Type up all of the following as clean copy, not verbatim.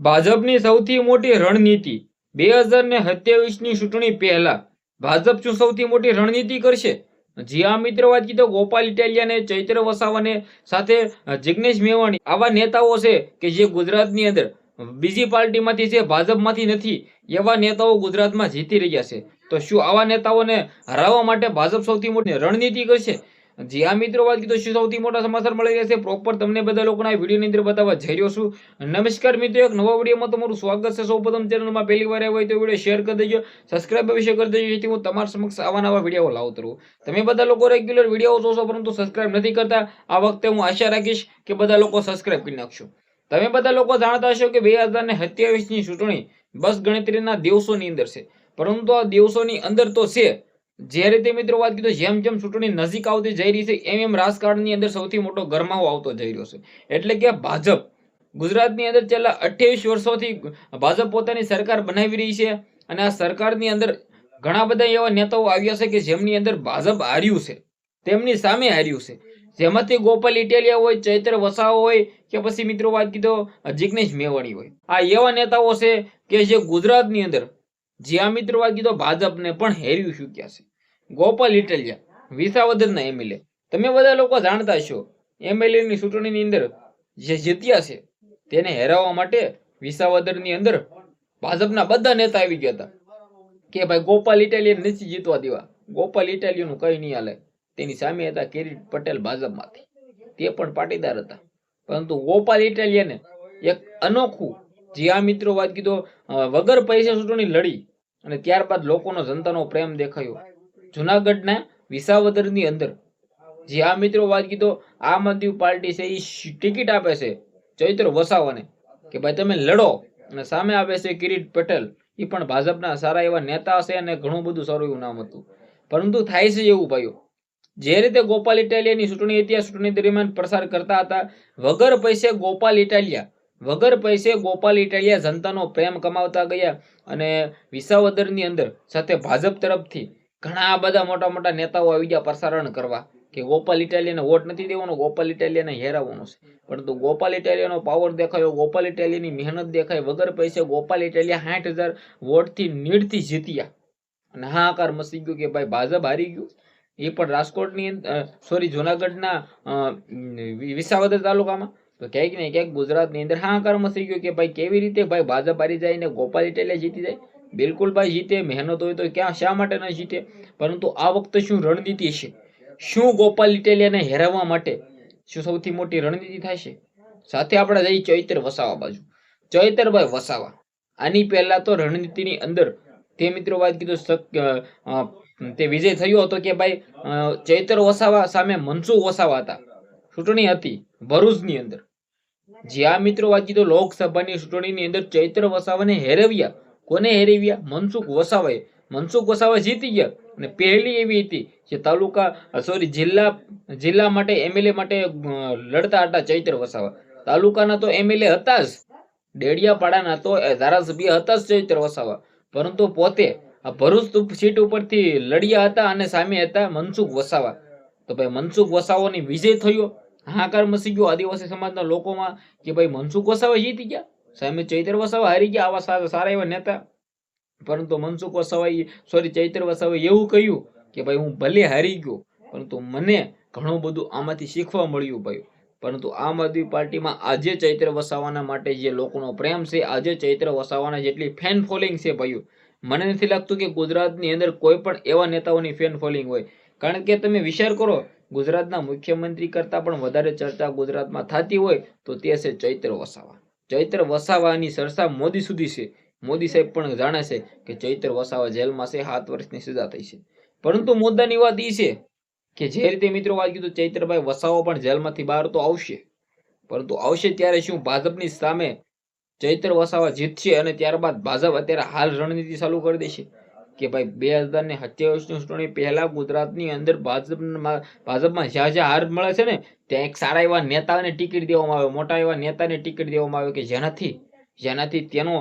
ભાજપની સૌથી મોટી રણનીતિ 2027ની ચૂંટણી પહેલા ભાજપ શું સૌથી મોટી રણનીતિ કરશે? જી હા મિત્રો, વાત કીધો ગોપાલ ઇટાલિયાને, ચૈત્ર વસાવાને સાથે જિગ્નેશ મેવાણી આવા નેતાઓ છે કે જે ગુજરાતની અંદર બીજી પાર્ટીમાંથી છે, ભાજપમાંથી નથી, એવા નેતાઓ ગુજરાતમાં જીતી રહ્યા છે. તો શું આવા નેતાઓને હરાવવા માટે ભાજપ સૌથી મોટી રણનીતિ કરશે? જી હા મિત્રો, વાત કીધો શું સૌથી મોટા સમાચાર મળી રહ્યા છે પ્રોપર તમને બધા લોકોના વિડીયોની અંદર બતાવવા જઈ રહ્યો છું. નમસ્કાર મિત્રો, એક નવા વિડીયોમાં તમારું સ્વાગત છે. સૌપ્રથમ ચેનલમાં પહેલી વાર આવ્યા હોય તો વિડીયો શેર કરી દેજો, સબસ્ક્રાઇબ અવશ્ય કરી દેજો, જેથી હું તમારા સમક્ષ આવા નવા વિડીયો લાવતો રહું. તમે બધા લોકો રેગ્યુલર વિડીયો જોશો પરંતુ સબસ્ક્રાઇબ નથી કરતા. આ વખતે હું આશા રાખીશ કે બધા લોકો સબસ્ક્રાઇબ કરી નાખશો. તમે બધા લોકો જાણતા હશો કે 2027ની ચૂંટણી બસ ગણતરીના દિવસોની અંદર છે, પરંતુ આ દિવસોની અંદર તો છે જે રીતે મિત્રો વાત કીધું જેમ જેમ ચૂંટણી નજીક આવતી જઈ રહી છે એમ એમ રાજકારણની અંદર સૌથી મોટો ગરમાવો આવતો જઈ રહ્યો છે. એટલે કે ભાજપ ગુજરાતની અંદર છેલ્લા 28 વર્ષોથી ભાજપ પોતાની સરકાર બનાવી રહી છે અને આ સરકારની અંદર ઘણા બધા એવા નેતાઓ આવ્યા છે કે જેમની અંદર ભાજપ હાર્યું છે, તેમની સામે હાર્યું છે. જેમાંથી ગોપાલ ઇટાલિયા હોય, ચૈત્ર વસાવા હોય કે પછી મિત્રો વાત કીધો જિગ્નેશ મેવાણી હોય, આ એવા નેતાઓ છે કે જે ગુજરાતની અંદર જ્યાં મિત્રો વાત કીધો ભાજપને પણ હેર્યું ચૂક્યા છે. ગોપાલ ઇટાલિયા વિસાવદરના એમએલએ, તમે બધા લોકો જાણતા છો એમએલએ ની ચૂંટણીની અંદર જે જીત્યા છે તેને હેરાવવા માટે વિસાવદરની અંદર ભાજપના બધા નેતા આવી ગયા હતા કે ભાઈ ગોપાલ ઇટાલિયન નથી જીતવા દેવા, ગોપાલ ઇટાલિયનનું કઈ નહીં હાલે. તેની સામે હતા કિરીટ પટેલ ભાજપમાંથી, તે પણ પાટીદાર હતા, પરંતુ ગોપાલ ઇટાલિયને એક અનોખું જે આ મિત્રો વાત કીધો વગર પૈસે ચૂંટણી લડી અને ત્યારબાદ લોકોનો જનતાનો પ્રેમ દેખાયો. જુનાગઢના વિસાવદરની અંદર જે આ મિત્રો વાત કીધો આમ આદમી પાર્ટી છે એ ટિકિટ આપે છે ચૈત્ર વસાવાને કે ભાઈ તમે લડો, અને સામે આવે છે કિરીટ પટેલ, એ પણ ભાજપના સારા એવા નેતા છે અને ઘણું બધું સારું એવું નામ હતું. પરંતુ થાય છે એવું ભાઈઓ, જે રીતે ગોપાલ ઇટાલિયાની ચૂંટણી હતી, ચૂંટણી દરમિયાન પ્રસાર કરતા હતા વગર પૈસે ગોપાલ ઇટાલિયા જનતાનો પ્રેમ કમાવતા ગયા અને વિસાવદરની અંદર સાથે ભાજપ તરફથી ઘણા બધા મોટા મોટા નેતાઓ આવી ગયા પ્રસારણ કરવા કે ગોપાલ ઇટાલિયાને વોટ નથી દેવાનો, ગોપાલ ઇટાલિયાને હેરાવવાનો છે. પરંતુ ગોપાલ ઇટાલિયાનો પાવર દેખાયો, ગોપાલ ઇટાલિયાની મહેનત દેખાય, વગર પૈસે ગોપાલ ઇટાલિયા 60,000 વોટથી નીડથી જીત્યા અને હાહાકાર મચી ગયો કે ભાઈ ભાજપ હારી ગયું. એ પણ રાજકોટની જુનાગઢના વિસાવદર તાલુકામાં. તો ક્યાંક ને ક્યાંક ગુજરાતની અંદર હાહાકાર મચી ગયો કે ભાઈ કેવી રીતે ભાઈ ભાજપ હારી જાય ને ગોપાલ ઇટાલિયા જીતી જાય. બિલકુલ ભાઈ જીતે, મહેનત હોય તો ક્યાં શા માટે ન જીતે. પરંતુ આ વખતે શું રણનીતિ છે, શું ગોપાલ ઇટાલિયાને હેરાવવા માટે શું સૌથી મોટી રણનીતિ થાય છે? સાથે આપણે જઈ ચૈત્ર વસાવા બાજુ. ચૈતરભાઈ વસાવા આની પહેલા તો રણનીતિની અંદર તે મિત્રો વાત કીધું તે વિજય થયો હતો કે ભાઈ ચૈત્ર વસાવા સામે મનસુખ વસાવા હતા. ચૂંટણી હતી ભરૂચની અંદર, જ્યાં મિત્રો વાત કીધું લોકસભાની ચૂંટણીની અંદર ચૈત્ર વસાવાને હેરવ્યા. કોને હેરવ્યા? મનસુખ વસાવાએ. મનસુખ વસાવા જીતી ગયા અને પહેલી એવી હતી જે જિલ્લા માટે એમએલએ માટે લડતા હતા ચૈત્ર વસાવા. તાલુકાના તો એમએલએ હતા જ, ડેડિયાપાડાના તો ધારાસભ્ય હતા જ ચૈત્ર વસાવા, પરંતુ પોતે આ ભરૂચ સીટ ઉપરથી લડ્યા હતા અને સામે હતા મનસુખ વસાવા. તો ભાઈ મનસુખ વસાવાની વિજય થયો, હાહાકાર મચી ગયો આદિવાસી સમાજના લોકોમાં કે ભાઈ મનસુખ વસાવા જીતી ગયા, સામે ચૈત્ર વસાવા હારી ગયા, આવા સારા એવા નેતા. પરંતુ મનસુખ વસાવાએ ચૈત્ર વસાવાએ એવું કહ્યું કે ભાઈ હું ભલે હારી ગયો પરંતુ મને ઘણું બધું આમાંથી શીખવા મળ્યું ભાઈ. પરંતુ આમ આદમી પાર્ટીમાં આજે ચૈત્ર વસાવાના માટે જે લોકોનો પ્રેમ છે, આજે ચૈત્ર વસાવાના જેટલી ફેન ફોલોઈંગ છે ભાઈઓ, મને નથી લાગતું કે ગુજરાતની અંદર કોઈ પણ એવા નેતાઓની ફેન ફોલોઈંગ હોય. કારણ કે તમે વિચાર કરો, ગુજરાતના મુખ્યમંત્રી કરતા પણ વધારે ચર્ચા ગુજરાતમાં થતી હોય તો તે છે ચૈત્ર વસાવા. ચૈત્ર વસાવાની ચર્ચા મોદી સુધી છે. મોદી સાહેબ પણ જાણે છે કે ચૈત્ર વસાવા જેલમાં છે, 7 વર્ષની સજા થઈ છે. પરંતુ મુદ્દાની વાત એ છે કે જે રીતે મિત્રો વાત કીધું ચૈત્રભાઈ વસાવા પણ જેલમાંથી બહાર તો આવશે, પરંતુ આવશે ત્યારે શું ભાજપની સામે ચૈત્ર વસાવા જીતશે અને ત્યારબાદ ભાજપ અત્યારે હાલ રણનીતિ ચાલુ કરી દેશે કે ભાઈ 2027ની ચૂંટણી પહેલા ગુજરાતની અંદર ભાજપમાં જ્યાં જ્યાં હાર મળે છે ને ત્યાં એક સારા એવા નેતાને ટિકિટ દેવામાં આવે, મોટા એવા નેતાને ટિકિટ દેવામાં આવે કે જેનાથી તેનો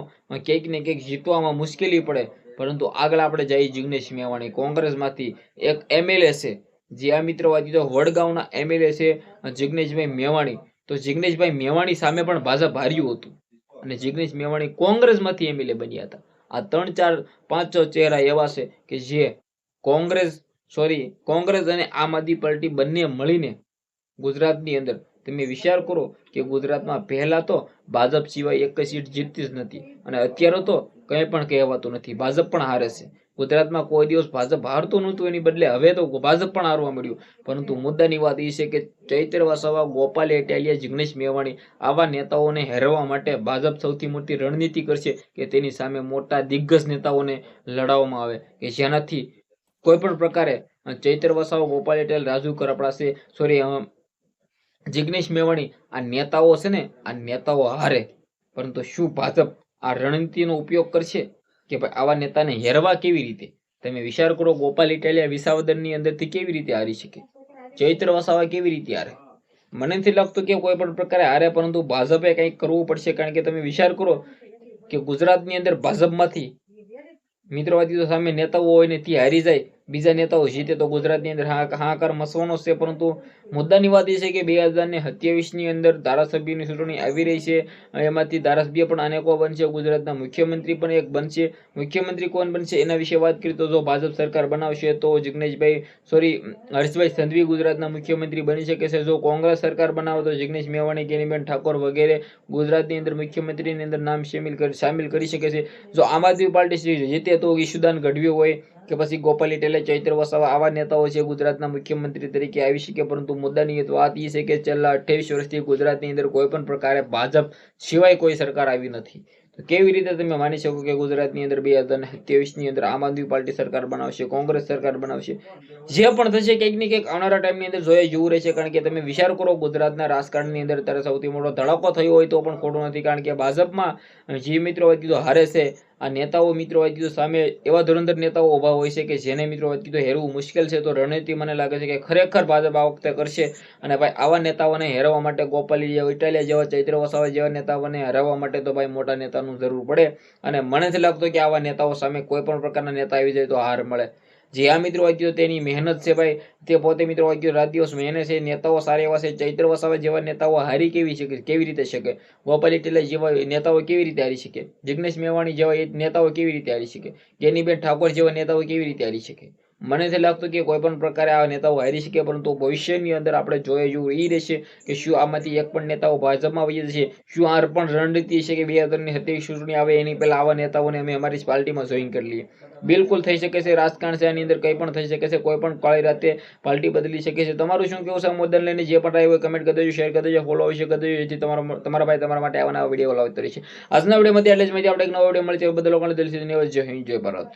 ક્યાંક ને ક્યાંક જીતવામાં મુશ્કેલી પડે. પરંતુ આગળ આપણે જઈએ જિગ્નેશ મેવાણી કોંગ્રેસમાંથી એક એમએલએ છે, જે આ મિત્રો વાત કીધો વડગાંવના એમએલએ છે જિગ્નેશભાઈ મેવાણી. તો જિગ્નેશભાઈ મેવાણી સામે પણ ભાજપ હાર્યું હતું. અને જિગ્નેશ મેવાણી કોંગ્રેસમાંથી એમએલએ બન્યા હતા. આ 3, 4, 5, 6 ચહેરા એવા છે કે જે કોંગ્રેસ અને આમ આદમી પાર્ટી બંને મળીને ગુજરાતની અંદર તમે વિચાર કરો કે ગુજરાતમાં પહેલા તો ભાજપ સિવાય એક સીટ જીતતી જ નથી અને અત્યારે તો કંઈ પણ કહેવાતું નથી. ભાજપ પણ હારે છે. ગુજરાતમાં કોઈ દિવસ ભાજપ હારતું નહોતું, એની બદલે હવે તો ભાજપ પણ હારવા મળ્યું. પરંતુ મુદ્દાની વાત એ છે કે ચૈત્ર વસાવા, ગોપાલ ઇટાલિયા, જિગ્નેશ મેવાણી આવા નેતાઓને હરાવવા માટે ભાજપ સૌથી મોટી રણનીતિ કરશે કે તેની સામે મોટા દિગ્ગજ નેતાઓને લડાવવામાં આવે કે જેનાથી કોઈ પણ પ્રકારે ચૈત્ર વસાવા, ગોપાલ ઇટાલિયા, રાજુ કરપડા છે, જિગ્નેશ મેવાણી આ નેતાઓ છે ને, આ નેતાઓ હારે. પરંતુ શું ભાજપ આ રણનીતિનો ઉપયોગ કરશે કે ભાઈ આવા નેતાને હેરવા કેવી રીતે? તમે વિચાર કરો, ગોપાલ ઇટાલિયા વિસાવદરની અંદરથી કેવી રીતે હારી શકે? ચૈત્ર વસાવા કેવી રીતે હારે? મને નથી લાગતું કે કોઈ પણ પ્રકારે હારે, પરંતુ ભાજપે કંઈક કરવું પડશે. કારણ કે તમે વિચાર કરો કે ગુજરાતની અંદર ભાજપમાંથી મિત્રવાદીઓ સામે નેતાઓ હોય ને તે હારી જાય, બીજા નેતાઓ જીતે તો ગુજરાતની અંદર હાહાકાર મચવાનો છે. પરંતુ મુદ્દાની વાત એ છે કે 2027ની અંદર ધારાસભ્યની ચૂંટણી આવી રહી છે. એમાંથી ધારાસભ્ય પણ અનેકો બનશે, ગુજરાતના મુખ્યમંત્રી પણ એક બનશે. મુખ્યમંત્રી કોણ બનશે એના વિશે વાત કરીએ તો જો ભાજપ સરકાર બનાવશે તો હર્ષભાઈ સંઘવી ગુજરાતના મુખ્યમંત્રી બની શકે છે. જો કોંગ્રેસ સરકાર બનાવે તો જિગ્નેશ મેવાણી, ગેનીબેન ઠાકોર વગેરે ગુજરાતની અંદર મુખ્યમંત્રીની અંદર નામ સામેલ કરી શકે છે. જો આમ આદમી પાર્ટી જીતે તો ઈશુદાન ગઢવી હોય કે પછી ગોપાલ ઇટાલિયા, ચૈત્ર વસાવા આવા નેતાઓ છે ગુજરાતના મુખ્યમંત્રી તરીકે આવી શકે. પરંતુ મુદ્દાની વાત એ છે કે છેલ્લા 28 વર્ષથી ગુજરાતની અંદર કોઈ પણ પ્રકારે ભાજપ સિવાય કોઈ સરકાર આવી નથી. તો કેવી રીતે તમે માની શકો કે ગુજરાતની અંદર 2027ની અંદર આમ આદમી પાર્ટી સરકાર બનાવશે, કોંગ્રેસ સરકાર બનાવશે? જે પણ થશે કંઈક ને કંઈક આવનારા ટાઈમની અંદર જોઈએ જેવું રહેશે. કારણ કે તમે વિચાર કરો, ગુજરાતના રાજકારણની અંદર અત્યારે સૌથી મોટો ધડાકો થયો હોય તો પણ ખોટું નથી. કારણ કે ભાજપમાં જે મિત્રવાદી હારે છે, આ નેતાઓ મિત્રવાદી સામે એવા ધુરંધર નેતાઓ ઉભા હોય છે કે જેને મિત્રવાદી હેરવું મુશ્કેલ છે. તો રણનીતિ મને લાગે છે કે ખરેખર ભાજપ આ વખતે કરશે. અને ભાઈ આવા નેતાઓને હરાવવા માટે, ગોપાલ ઇટાલિયા જેવા, ચૈત્ર વસાવા જેવા નેતાઓને હરાવવા માટે તો ભાઈ મોટા નેતાનું જરૂર પડે. અને મને નથી લાગતું કે આવા નેતાઓ સામે કોઈ પણ પ્રકારના નેતા આવી જાય તો હાર મળે. જે આ મિત્રવાદીઓ તેની મહેનત છે ભાઈ, તે પોતે મિત્રવાદીઓ રાત દિવસ મહેનત છે, નેતાઓ સારા એવા છે. ચૈત્ર વસાવા જેવા નેતાઓ હારી કેવી રીતે શકે? ગોપાલ ઇટાલિયા જેવા નેતાઓ કેવી રીતે હારી શકે? જિગ્નેશ મેવાણી જેવા નેતાઓ કેવી રીતે હારી શકે? ગેનીબેન ઠાકોર જેવા નેતાઓ કેવી રીતે હારી શકે? મને નથી લાગતું કે કોઈ પણ પ્રકારે આ નેતાઓ હારી શકે. પરંતુ ભવિષ્યની અંદર આપણે જોઈએ જેવું એ રહેશે કે શું આમાંથી એક પણ નેતાઓ ભાજપમાં વહી જશે? શું આ પણ રણનીતિ છે કે 2027 ચૂંટણી આવે એની પહેલા આવા નેતાઓને અમે અમારી પાર્ટીમાં જોઈન કરી લઈએ? બિલકુલ થઈ શકે છે. રાજકારણ છે, આની અંદર કંઈ પણ થઈ શકે છે. કોઈ પણ કાળી રાતે પાર્ટી બદલી શકે છે. તમારું શું કેવું છે આ મુદ્દાને લઈને? જે પણ આવ્યું હોય કમેન્ટ કરી દેજો, શેર કરી દેજો, ફોલો અવશ્ય કરી દેજો, જેથી તમારા ભાઈ તમારા માટે આવા નવા વિડીયો લાવતો રહેશે. આજના વિડીયોમાં એટલે જ આપણે એક નવો વિડીયો મળશે. બધા લોકોને દિલથી ધન્યવાદ. જય હિન્દ, જય ભારત.